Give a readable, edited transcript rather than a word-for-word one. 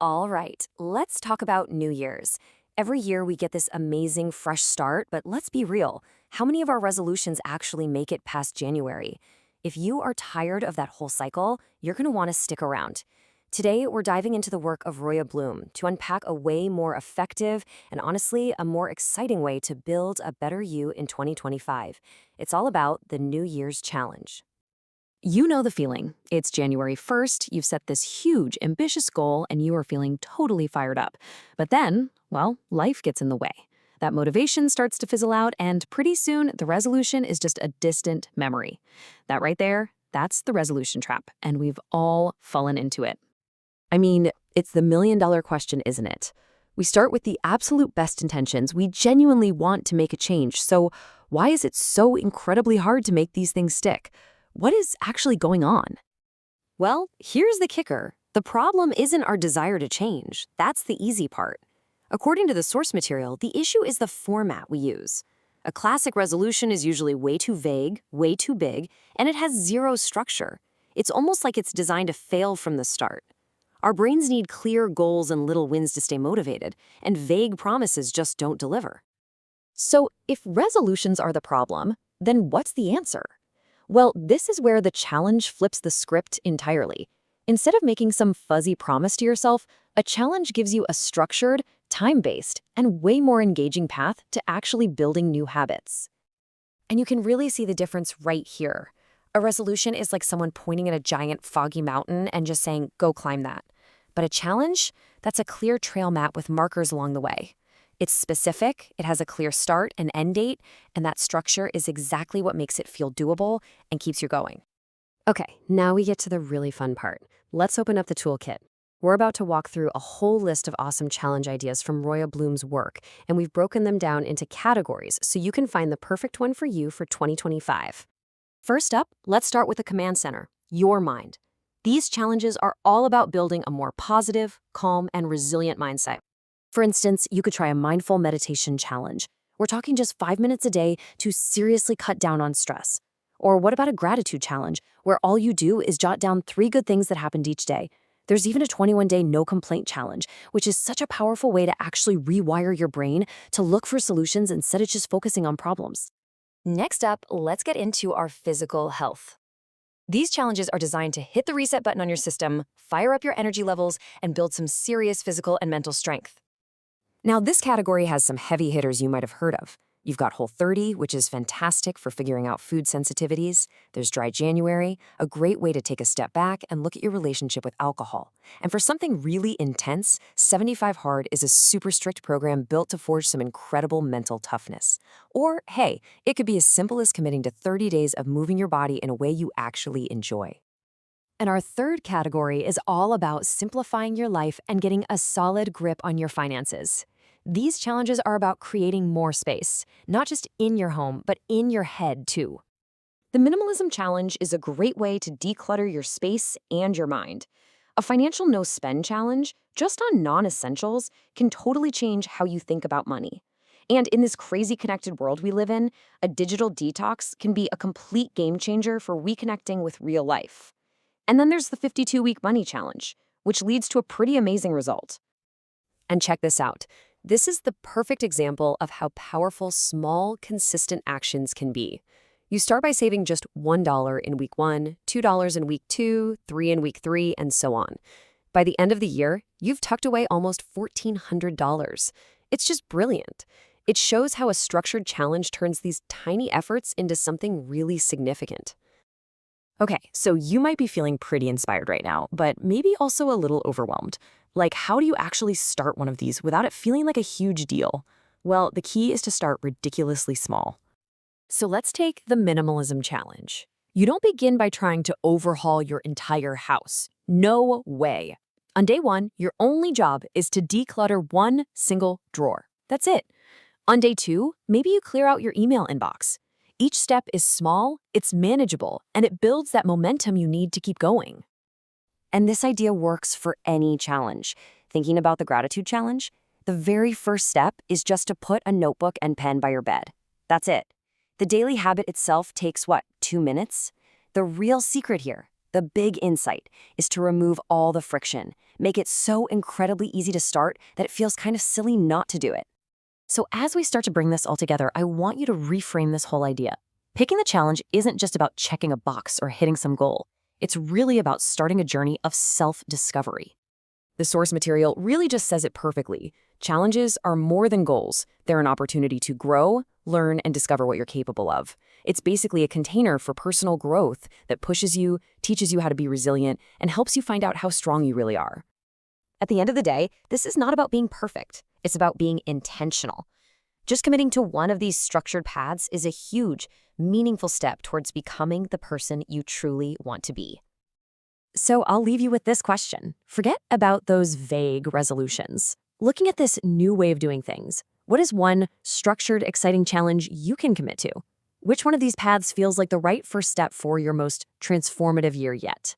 All right, let's talk about New Year's. Every year we get this amazing fresh start, but let's be real. How many of our resolutions actually make it past January? If you are tired of that whole cycle, you're going to want to stick around. Today, we're diving into the work of Roya Bloom to unpack a way more effective and honestly, a more exciting way to build a better you in 2025. It's all about the New Year's Challenge. You know the feeling. It's January 1st, you've set this huge, ambitious goal, and you are feeling totally fired up. But then, well, life gets in the way. That motivation starts to fizzle out, and pretty soon, the resolution is just a distant memory. That right there, that's the resolution trap, and we've all fallen into it. I mean, it's the million-dollar question, isn't it? We start with the absolute best intentions. We genuinely want to make a change, so why is it so incredibly hard to make these things stick? What is actually going on? Well, here's the kicker. The problem isn't our desire to change. That's the easy part. According to the source material, the issue is the format we use. A classic resolution is usually way too vague, way too big, and it has zero structure. It's almost like it's designed to fail from the start. Our brains need clear goals and little wins to stay motivated, and vague promises just don't deliver. So, if resolutions are the problem, then what's the answer? Well, this is where the challenge flips the script entirely. Instead of making some fuzzy promise to yourself, a challenge gives you a structured, time-based, and way more engaging path to actually building new habits. And you can really see the difference right here. A resolution is like someone pointing at a giant foggy mountain and just saying, go climb that. But a challenge? That's a clear trail map with markers along the way. It's specific, it has a clear start and end date, and that structure is exactly what makes it feel doable and keeps you going. Okay, now we get to the really fun part. Let's open up the toolkit. We're about to walk through a whole list of awesome challenge ideas from Roya Bloom's work, and we've broken them down into categories so you can find the perfect one for you for 2025. First up, let's start with the command center, your mind. These challenges are all about building a more positive, calm, and resilient mindset. For instance, you could try a mindful meditation challenge. We're talking just 5 minutes a day to seriously cut down on stress. Or what about a gratitude challenge, where all you do is jot down 3 good things that happened each day? There's even a 21-day no complaint challenge, which is such a powerful way to actually rewire your brain to look for solutions instead of just focusing on problems. Next up, let's get into our physical health. These challenges are designed to hit the reset button on your system, fire up your energy levels, and build some serious physical and mental strength. Now, this category has some heavy hitters you might have heard of. You've got Whole30, which is fantastic for figuring out food sensitivities. There's Dry January, a great way to take a step back and look at your relationship with alcohol. And for something really intense, 75 Hard is a super strict program built to forge some incredible mental toughness. Or, hey, it could be as simple as committing to 30 days of moving your body in a way you actually enjoy. And our third category is all about simplifying your life and getting a solid grip on your finances. These challenges are about creating more space, not just in your home, but in your head too. The Minimalism Challenge is a great way to declutter your space and your mind. A financial no-spend challenge, just on non-essentials, can totally change how you think about money. And in this crazy connected world we live in, a digital detox can be a complete game changer for reconnecting with real life. And then there's the 52-week money challenge, which leads to a pretty amazing result. And check this out. This is the perfect example of how powerful small, consistent actions can be. You start by saving just $1 in week 1, $2 in week 2, $3 in week 3, and so on. By the end of the year, you've tucked away almost $1,400. It's just brilliant. It shows how a structured challenge turns these tiny efforts into something really significant. Okay, so you might be feeling pretty inspired right now, but maybe also a little overwhelmed. Like, how do you actually start one of these without it feeling like a huge deal? Well, the key is to start ridiculously small. So let's take the Minimalism Challenge. You don't begin by trying to overhaul your entire house. No way. On day 1, your only job is to declutter one single drawer. That's it. On day 2, maybe you clear out your email inbox. Each step is small, it's manageable, and it builds that momentum you need to keep going. And this idea works for any challenge. Thinking about the gratitude challenge? The very first step is just to put a notebook and pen by your bed. That's it. The daily habit itself takes, 2 minutes? The real secret here, The big insight is to remove all the friction, make it so incredibly easy to start that it feels kind of silly not to do it. So as we start to bring this all together, I want you to reframe this whole idea. Picking the challenge isn't just about checking a box or hitting some goal. It's really about starting a journey of self-discovery. The source material really just says it perfectly. Challenges are more than goals. They're an opportunity to grow, learn, and discover what you're capable of. It's basically a container for personal growth that pushes you, teaches you how to be resilient, and helps you find out how strong you really are. At the end of the day, this is not about being perfect. It's about being intentional. Just committing to one of these structured paths is a huge, meaningful step towards becoming the person you truly want to be. So I'll leave you with this question. Forget about those vague resolutions. Looking at this new way of doing things, what is one structured, exciting challenge you can commit to? Which one of these paths feels like the right first step for your most transformative year yet?